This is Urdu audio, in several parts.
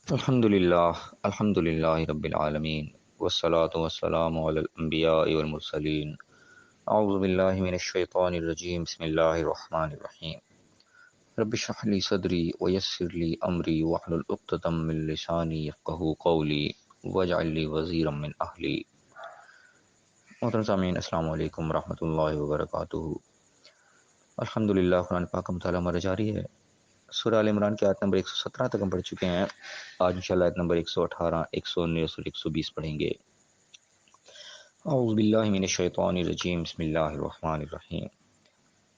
الحمد للہ رب العالمین والصلاة والسلام علی الانبیاء والمرسلین اعوذ باللہ من الشیطان الرجیم بسم اللہ الرحمن الرحیم رب اشرح لی صدری ویسر لی امری واحلل عقدۃ من لسانی یفقہوا قولی واجعل لی وزیرا من اہلی۔ محترم سامعین، السلام علیکم ورحمۃ اللہ وبرکاتہ۔ الحمد للہ، قرآن پاک کا مطالعہ ہمارا جاری ہے۔ سورہ آل عمران کی آیت نمبر 117 تک ہم پڑھ چکے ہیں۔ آج انشاءاللہ آیت نمبر 118، 119 اور 120 پڑھیں گے۔ اعوذ باللہ من الشیطان الرجیم، بسم اللہ الرحمن الرحیم۔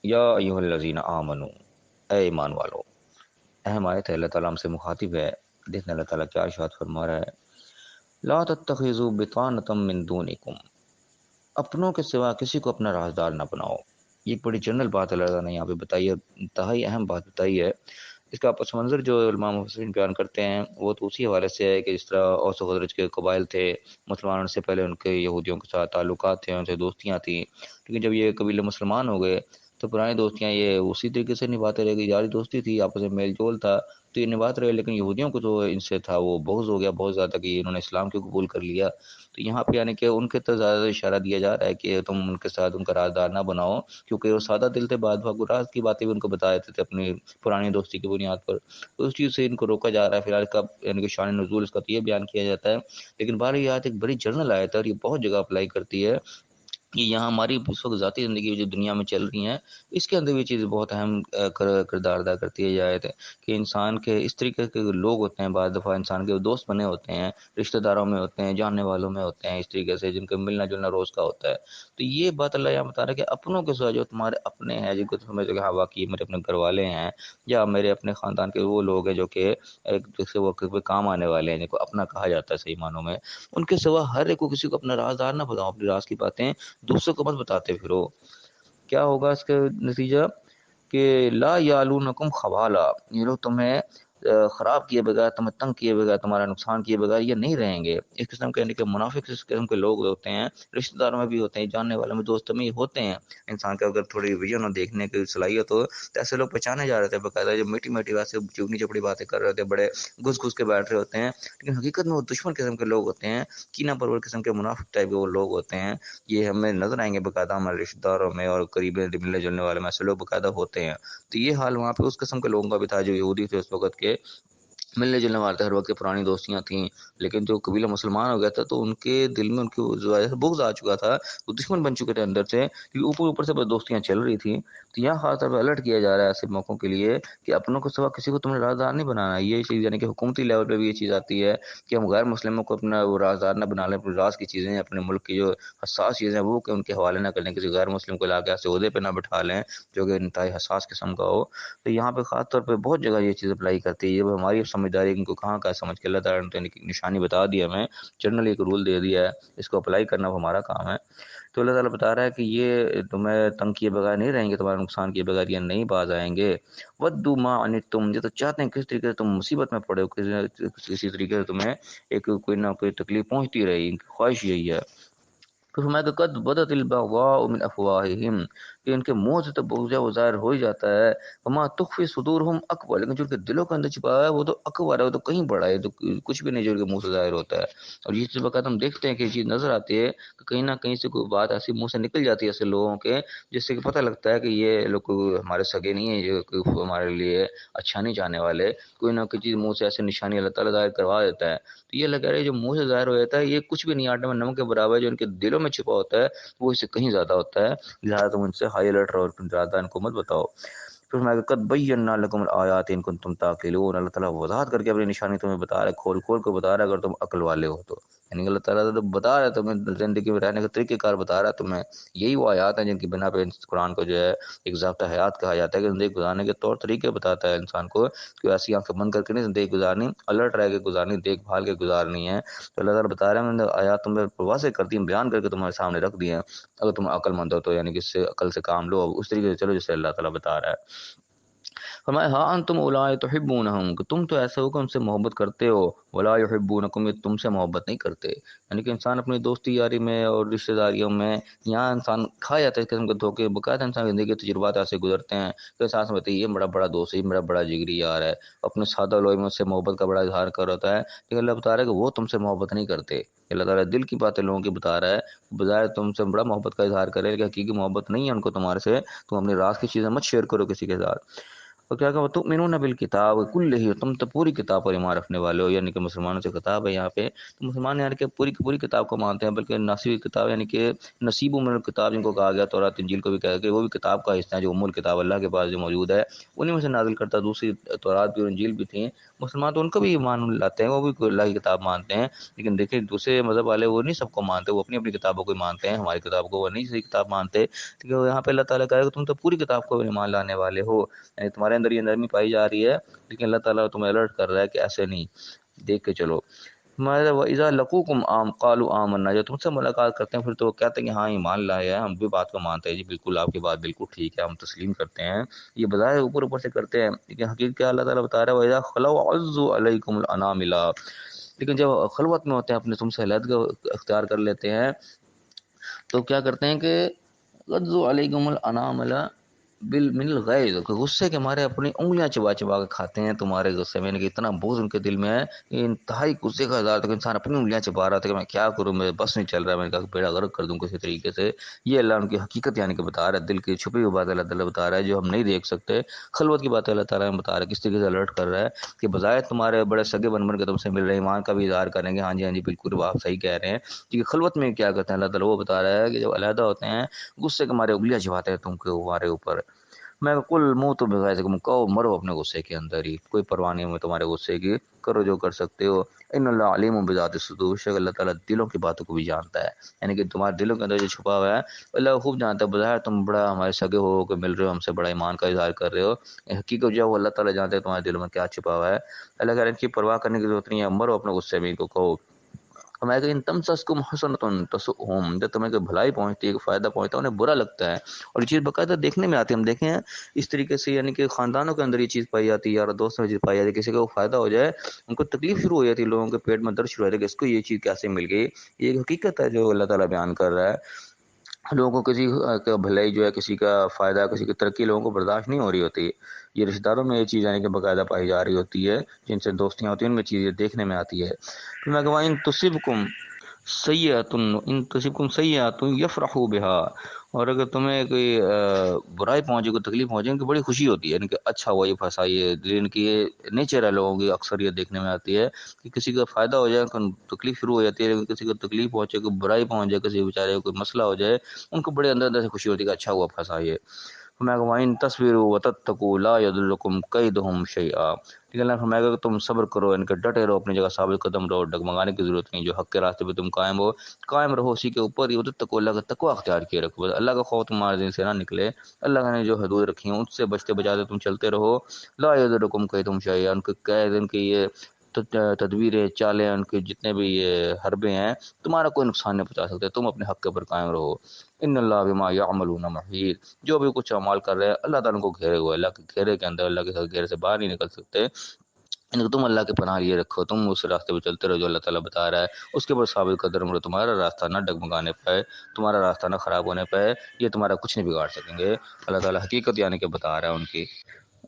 یا ایھا الذین آمنوا، اے ایمان والو۔ اہم آیت ہے، اللہ تعالیٰ ہم سے مخاطب ہے۔ دیکھنا اللہ تعالیٰ کیا ارشاد فرما رہا ہے۔ لا تتخذوا بطانۃ من دونکم، اپنوں کے سوا کسی کو اپنا رازدار نہ بناؤ۔ یہ بڑی جنرل بات اللہ تعالیٰ نے یہاں پہ بتائی ہے، انتہائی اہم بات بتائی ہے۔ اس کا پس منظر جو علماء مفسرین بیان کرتے ہیں وہ تو اسی حوالے سے ہے کہ جس طرح اوس و خزرج کے قبائل تھے، مسلمانوں سے پہلے ان کے یہودیوں کے ساتھ تعلقات تھے، ان سے دوستیاں تھیں، لیکن جب یہ قبیلے مسلمان ہو گئے تو پرانی دوستیاں یہ اسی طریقے سے نبھاتے رہے گی۔ یاری دوستی تھی، آپس میں میل جول تھا تو یہ نبھاتے رہے، لیکن یہودیوں کو تو ان سے تھا وہ بغض ہو گیا بہت زیادہ کہ انہوں نے اسلام کیوں قبول کر لیا۔ تو یہاں پہ یعنی کہ ان کے تو زیادہ اشارہ دیا جا رہا ہے کہ تم ان کے ساتھ ان کا رازدار نہ بناؤ، کیونکہ وہ سادہ دل تھے، بعد راز کی باتیں بھی ان کو بتا دیتے تھے اپنی پرانی دوستی کی بنیاد پر۔ تو اس چیز سے ان کو روکا جا رہا ہے۔ فی الحال کا یعنی کہ شان نزول اس کا تو یہ بیان کیا جاتا ہے، لیکن بہرحال یہ آیت ایک بڑی جنرل آیت ہے اور یہ بہت جگہ اپلائی کرتی ہے کہ یہاں ہماری اس وقت ذاتی زندگی جو دنیا میں چل رہی ہیں اس کے اندر یہ چیز بہت اہم کردار ادا کرتی ہے یہ آیت ہے کہ انسان کے اس طریقے کے لوگ ہوتے ہیں، بعض دفعہ انسان کے دوست بنے ہوتے ہیں، رشتہ داروں میں ہوتے ہیں، جاننے والوں میں ہوتے ہیں، اس طریقے سے جن کا ملنا جلنا روز کا ہوتا ہے۔ تو یہ بات اللہ یہاں بتا رہا ہے کہ اپنوں کے سوا جو تمہارے اپنے ہیں، جن کو تم سمجھتے ہو کہ ہاں واقعی میرے اپنے گھر والے ہیں یا میرے اپنے خاندان کے وہ لوگ ہیں جو کہ ایک دوسرے وقت پہ کام آنے والے ہیں، جن کو اپنا کہا جاتا ہے صحیح معنوں میں، ان کے سوا ہر ایک کو کسی کو اپنا رازدار نہ بتاؤ، اپنی راز کی باتیں دوسروں کو مت بتاتے پھرو۔ کیا ہوگا اس کا نتیجہ کہ لا یعلونکم خبالا، یہ لوگ تمہیں خراب کیے بغیر، تمہیں تنگ کیے بغیر، تمہارا نقصان کیے بغیر یہ نہیں رہیں گے۔ اس قسم کے یعنی کہ منافق اس قسم کے لوگ ہوتے ہیں، رشتہ داروں میں بھی ہوتے ہیں، جاننے والوں میں، دوستوں میں ہوتے ہیں۔ انسان کا اگر تھوڑی ویژن اور دیکھنے کی صلاحیت ہو تو ایسے لوگ پہچانے جا رہے تھے باقاعدہ، جو میٹھی میٹھی ویسے چگنی چپڑی باتیں کر رہے ہوتے ہیں، بڑے گھس گھس کے بیٹھ رہے ہوتے ہیں، لیکن حقیقت میں وہ دشمن قسم کے لوگ ہوتے ہیں، کینہ پرور قسم کے منافق ٹائپ کے وہ لوگ ہوتے ہیں۔ یہ ہمیں نظر آئیں گے باقاعدہ ہمارے رشتہ داروں میں اور قریب ملنے جلنے والے میں ایسے لوگ باقاعدہ ہوتے ہیں۔ تو یہ حال وہاں پہ اس قسم کے لوگوں کا بھی تھا جو یہودی تھے اس وقت کے، ملنے جلنے والے تھے، ہر وقت کی پرانی دوستیاں تھیں، لیکن جو قبیلہ مسلمان ہو گیا تھا تو ان کے دل میں ان کی وجہ سے بغض آ چکا تھا، وہ دشمن بن چکے تھے اندر سے، کیونکہ اوپر سے بس دوستیاں چل رہی تھیں۔ تو یہاں خاص طور پہ الرٹ کیا جا رہا ہے ایسے موقعوں کے لیے کہ اپنوں کو سوا کسی کو تم نے رازدار نہیں بنانا۔ یہ چیز یعنی کہ حکومتی لیول پہ بھی یہ چیز آتی ہے کہ ہم غیر مسلموں کو اپنا وہ رازدار نہ بنا لیں، اپنے راز کی چیزیں، اپنے ملک کی جو حساس چیزیں وہ کہ ان کے حوالے نہ کر لیں، کسی غیر مسلم کو لا کے ایسے عہدے پہ نہ بٹھا لیں جو کہ انتہائی حساس قسم کا ہو۔ تو یہاں پہ خاص طور پہ بہت جگہ یہ چیز اپلائی کرتی ہے۔ یہ ہماری سمجھداری ان کو کہاں کا سمجھ کے اللہ تعالیٰ نے تو نشانی بتا دی ہمیں، جنرل ایک رول دے دیا ہے، اس کو اپلائی کرنا وہ ہمارا کام ہے۔ تو اللہ تعالیٰ بتا رہا ہے کہ یہ تمہیں تنگ کیے بغیر نہیں رہیں گے، تمہارا نقصان کیے بغیر یہ نہیں باز آئیں گے۔ ودوا ما عنتم، یہ تو چاہتے ہیں کس طریقے سے تم مصیبت میں پڑے ہو، کسی طریقے سے تمہیں ایک کوئی نہ کوئی تکلیف پہنچتی رہی، ان کی خواہش یہی ہے۔ تو فرمایا کہ قد بدت البغضاء من افواہہم، کہ ان کے منہ سے تو بغض وہ ظاہر ہو ہی جاتا ہے، وما تخفی صدورہم اکبر، لیکن جو ان کے دلوں کے اندر چھپا ہے وہ تو اکبر ہے، وہ تو کہیں بڑا ہے، تو کچھ بھی نہیں جو ان کے منہ سے ظاہر ہوتا ہے۔ اور یہ چیز وقت ہم دیکھتے ہیں کہ یہ چیز نظر آتی ہے کہ کہیں نہ کہیں سے کوئی بات ایسی منہ سے نکل جاتی ہے ایسے لوگوں کے، جس سے کہ پتہ لگتا ہے کہ یہ لوگ ہمارے سگے نہیں ہیں، یہ ہمارے لیے اچھا نہیں چاہنے والے، کوئی نہ کوئی چیز منہ سے ایسے نشانی اللہ تعالیٰ ظاہر کروا دیتا ہے۔ تو یہ لگا رہے جو منہ سے ظاہر ہو جاتا ہے یہ کچھ بھی نہیں، آٹے میں نمک کے برابر ہے، جو ان کے دلوں میں چھپا ہوتا ہے وہ اس سے کہیں زیادہ ہوتا ہے، لہٰذا تم ان سے ہائی الرٹ رہو، زیادہ ان کو مت بتاؤ۔ پھر میں قد بینا لکم الآیات ان کنتم تعقلون، اللہ تعالیٰ وضاحت کر کے اپنی نشانی تمہیں بتا رہا ہے، کھول کھول کے بتا رہا ہے اگر تم عقل والے ہو تو، یعنی اللہ تعالیٰ تو بتا رہا ہے تمہیں، زندگی میں رہنے کا طریقہ کار بتا رہا ہے تمہیں۔ یہی وہ آیات ہیں جن کی بنا پہ قرآن کو جو ہے ایک ضابطہ حیات کہا جاتا ہے کہ زندگی گزارنے کے طور طریقے بتاتا ہے انسان کو، کہ ایسی آنکھیں بند کر کے نہیں زندگی گزارنی، الرٹ رہ کے گزارنی، دیکھ بھال کے گزارنی ہے۔ تو اللہ تعالیٰ بتا رہے ہیں میں نے آیات تمہیں واضح کر دی، بیان کر کے تمہارے سامنے رکھ دی ہیں، اگر تم عقل مند ہو تو، یعنی کہ اس سے عقل سے کام لو، اس طریقے سے چلو جسے اللہ تعالیٰ بتا رہا ہے۔ فرمایا ہاں انتم اولئک تحبونہم، کہ تم تو ایسے ہو کہ ان سے محبت کرتے ہو، ولا یحبونکم، یہ تم سے محبت نہیں کرتے۔ یعنی کہ انسان اپنی دوستی یاری میں اور رشتہ داریوں میں یہاں انسان کھا جاتا ہے اس قسم کے دھوکے، باقاعدہ انسان زندگی کے تجربات ایسے گزرتے ہیں کہ ساتھ میں یہ بڑا بڑا دوست ہے، یہ میرا بڑا جگری یار ہے، اپنے سادہ لوہے میں اس سے محبت کا بڑا اظہار کر رہا ہے، لیکن اللہ بتا رہا ہے کہ وہ تم سے محبت نہیں کرتے۔ اللہ تعالیٰ دل کی باتیں لوگوں کی بتا رہا ہے، بظاہر تم سے بڑا محبت کا اظہار کرے لیکن حقیقی محبت نہیں ہے ان کو تمہارے سے۔ تم اپنے راز کی چیزیں مت شیئر کرو کسی کے ساتھ۔ اور کیا کہ تؤمنون بالکتاب کلہ، تم تو پوری کتاب پر ایمان رکھنے والے ہو، یعنی کہ مسلمانوں سے خطاب ہے یہاں پہ، تو مسلمان یعنی کہ پوری کی پوری کتاب کو مانتے ہیں، بلکہ ناصری کتاب یعنی کہ نصیب من الکتاب جن کو کہا گیا، تورات انجیل کو بھی کہا گیا، وہ بھی کتاب کا حصہ ہے جو ام الکتاب اللہ کے پاس جو موجود ہے، انہیں میں سے نازل کرتا۔ دوسری تورات بھی اور انجیل بھی تھیں، مسلمان تو ان کو بھی ایمان لاتے ہیں، وہ بھی اللہ کی کتاب مانتے ہیں، لیکن دیکھیں دوسرے مذہب والے وہ نہیں سب کو مانتے، وہ اپنی اپنی کتابوں کو مانتے ہیں، ہماری کتاب کو وہ نہیں صحیح کتاب مانتے۔ کیونکہ یہاں پہ اللہ تعالیٰ کہا ہے کہ تم تو پوری کتاب کو ایمان لانے والے ہو، یعنی تمہارے اندر یہ نرمی پائی جا رہی ہے، لیکن اللہ تعالیٰ تمہیں الرٹ کر رہا ہے کہ ایسے نہیں، دیکھ کے چلو۔ وَإِذَا لَقُوكُمْ قَالُوا آمَنَّا، جب تم سے ملاقات کرتے ہیں پھر تو وہ کہتے ہیں کہ ہاں ایمان لائے ہیں، ہم بھی بات کو مانتے ہیں، جی بالکل آپ کی بات بالکل ٹھیک ہے، ہم تسلیم کرتے ہیں، یہ بظاہر اوپر اوپر سے کرتے ہیں، لیکن حقیقت کیا اللہ تعالیٰ بتا رہا ہے وَإِذَا خَلَوْا عَضُّوا عَلَيْكُمُ الْأَنَامِلَ، لیکن جب خلوت میں ہوتے ہیں اپنے تم سے علیحدگی اختیار کر لیتے ہیں تو کیا کرتے ہیں کہ غضوا علیکم الانامل من الغیظ، غصے کے مارے اپنی انگلیاں چبا چبا کے کھاتے ہیں تمہارے غصے میں، یعنی کہ اتنا بوجھ ان کے دل میں ہے کہ انتہائی غصے کا اظہار تک انسان اپنی انگلیاں چبا رہا تھا کہ میں کیا کروں، میں بس نہیں چل رہا ہے، میں نے کہا کہ بیڑا غرق کر دوں کسی طریقے سے۔ یہ اللہ ان کی حقیقت یعنی کہ بتا رہا ہے، دل کی چھپی ہوئی بات اللہ تعالیٰ بتا رہا ہے جو ہم نہیں دیکھ سکتے، خلوت کی بات اللہ تعالیٰ بتا رہا ہے، کس طریقے سے الرٹ کر رہا ہے کہ بظاہر تمہارے بڑے سگے بن کے تم سے مل رہے ہیں، ایمان کا بھی اظہار کریں گے، ہاں جی بالکل آپ صحیح کہہ رہے ہیں، کیونکہ خلوت میں کیا کرتے ہیں اللہ تعالیٰ وہ بتا رہا ہے کہ جب علیحدہ ہوتے ہیں غصے کے مارے انگلیاں چباتے ہیں تم کے ہمارے اوپر۔ میں کل منہ تو بغیظکم، کہو مرو اپنے غصے کے اندر ہی، کوئی پرواہ نہیں ہمیں تمہارے غصے کی، کرو جو کر سکتے ہو۔ ان اللہ علیم بذات الصدور، شک اللہ تعالیٰ دلوں کی باتوں کو بھی جانتا ہے، یعنی کہ تمہارے دلوں کے اندر جو چھپا ہوا ہے اللہ خوب جانتا ہے، بظاہر تم بڑا ہمارے سگے ہو کہ مل رہے ہو ہم سے، بڑا ایمان کا اظہار کر رہے ہو، حقیقت جو ہے وہ اللہ تعالیٰ جانتا ہے تمہارے دلوں میں کیا چھپا ہوا ہے۔ اللہ کہہ رہا ہے ان کی پرواہ کرنے کی ضرورت نہیں ہے، مرو اپنے غصے میں، ان کو کہو میں کہ ان تمسسکم حسنۃ تسؤہم، جب تمہیں کوئی بھلائی پہنچتی ہے، کوئی فائدہ پہنچتا ہے انہیں برا لگتا ہے، اور یہ چیز باقاعدہ دیکھنے میں آتی ہے، ہم دیکھیں ہیں اس طریقے سے، یعنی کہ خاندانوں کے اندر یہ چیز پائی جاتی ہے، یار دوستوں میں چیز پائی جاتی ہے، کسی کو فائدہ ہو جائے ان کو تکلیف شروع ہو جاتی ہے، لوگوں کے پیٹ میں درد شروع ہو جاتی ہے کہ اس کو یہ چیز کیسے مل گئی، یہ ایک حقیقت ہے جو اللہ تعالیٰ بیان کر رہا ہے۔ لوگوں کو کسی کا بھلائی جو ہے، کسی کا فائدہ، کسی کی ترقی لوگوں کو برداشت نہیں ہو رہی ہوتی، یہ رشتہ داروں میں یہ چیز یعنی کہ باقاعدہ پائی جا رہی ہوتی ہے، جن سے دوستیاں ہوتی ہیں ان میں چیزیں دیکھنے میں آتی ہے۔ پھر میں کہا ان تصبکم سیئۃ ان تصبکم سیئۃ یفرحوا بها، اور اگر تمہیں کوئی برائی پہنچے، کوئی تکلیف پہنچے، ان کی بڑی خوشی ہوتی ہے، یعنی کہ اچھا ہوا یہ پھنسا، یہ ان کی نیچر ہے، لوگوں کی اکثر یہ دیکھنے میں آتی ہے کہ کسی کا فائدہ ہو جائے تکلیف شروع ہو جاتی ہے، لیکن کسی کو تکلیف پہنچے، کوئی برائی پہنچ جائے، کسی بیچارے کو کوئی مسئلہ ہو جائے، ان کو بڑے اندر سے خوشی ہوتی ہے کہ اچھا ہوا پھنسا یہ۔ میں وَإِن تَصْبِرُوا وَتَتَّقُوا لَا يَضُرُّكُمْ كَيْدُهُمْ شَيْئًا، لیکن اللہ فرمائے گا کہ تم صبر کرو، ان کے ڈٹے رہو، اپنی جگہ ثابت قدم رہو، ڈگمگانے کی ضرورت نہیں، جو حق کے راستے پہ تم قائم رہو اسی کے اوپر ہی، وَتَتَّقُوا، اللہ کا تقوی اختیار کیے رکھو، بس اللہ کا خوف تمہارے دل سے نہ نکلے، اللہ نے جو حدود رکھی ہیں ان سے بچتے بچاتے تم چلتے رہو، لا يَضُرُّكُمْ كَيْدُهُمْ شَيْئًا، ان کے قید، ان کی یہ تدبیریں، چالیں، ان کے جتنے بھی یہ حربے ہیں تمہارا کوئی نقصان نہیں پہنچا سکتے، تم اپنے حق کے اوپر قائم رہو۔ ان اللہ بما یعملون محیط، جو بھی کچھ اعمال کر رہے ہیں اللہ تعالیٰ ان کو گھیرے ہوئے، اللہ کے گھیرے کے اندر، اللہ کے گھیرے سے باہر نہیں نکل سکتے، ان کو تم اللہ کے پناہ لیے رکھو، تم اس راستے پہ چلتے رہو جو اللہ تعالیٰ بتا رہا ہے، اس کے اوپر ثابت قدم رہو، تمہارا راستہ نہ ڈگمگانے پائے، تمہارا راستہ نہ خراب ہونے پائے، یہ تمہارا کچھ نہیں بگاڑ سکیں گے، اللہ تعالیٰ حقیقت یعنی کہ بتا رہا ہے ان کی،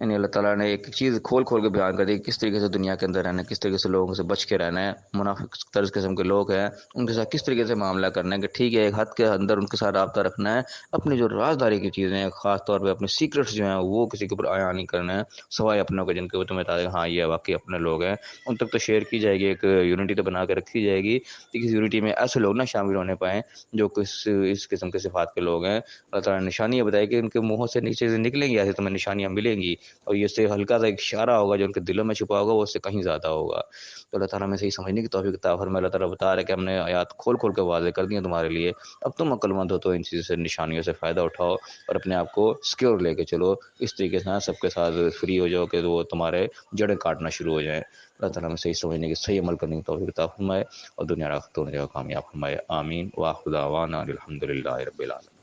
یعنی اللہ تعالیٰ نے ایک چیز کھول کھول کے بیان کر دی کہ کس طریقے سے دنیا کے اندر رہنا ہے، کس طریقے سے لوگوں سے بچ کے رہنا ہے، منافق طرز قسم کے لوگ ہیں ان کے ساتھ کس طریقے سے معاملہ کرنا ہے، کہ ٹھیک ہے ایک حد کے اندر ان کے ساتھ رابطہ رکھنا ہے، اپنی جو رازداری کی چیزیں ہیں خاص طور پہ اپنے سیکرٹس جو ہیں وہ کسی کے اوپر عیاں نہیں کرنا ہے، سوائے اپنوں کے جن کے اوپر تمہیں بتا دیں ہاں یہ واقعی اپنے لوگ ہیں، ان تک تو شیئر کی جائے گی، ایک یونٹی تو بنا کے رکھی جائے گی، کہ کسی یونٹی میں ایسے لوگ نہ شامل ہونے پائیں جو اس قسم کے صفات کے لوگ ہیں۔ اللہ تعالیٰ نے نشانی یہ بتائی کہ ان کے منہوں سے نیچے سے نکلیں گی ایسے تمہیں نشانیاں ملیں گی، اور یہ سے ہلکا سا ایک اشارہ ہوگا جو ان کے دلوں میں چھپا ہوگا وہ اس سے کہیں زیادہ ہوگا۔ تو اللہ تعالیٰ میں صحیح سمجھنے کی توفیق عطا فرمائے۔ اللہ تعالیٰ بتا رہا ہے کہ ہم نے آیات کھول کھول کے واضح کر دی ہیں تمہارے لیے، اب تم عقل مند ہو تو ان چیزوں سے، نشانیوں سے فائدہ اٹھاؤ اور اپنے آپ کو سکیور لے کے چلو، اس طریقے سے سب کے ساتھ فری ہو جاؤ کہ وہ تمہارے جڑیں کاٹنا شروع ہو جائیں۔ اللہ تعالیٰ میں صحیح سمجھنے کی، صحیح عمل کرنے کی توفیق عطا فرمائے اور دنیا آخرت دونوں جگہ کامیاب فرمائے، آمین۔ وآخر دعوانا الحمد للہ رب العالمین۔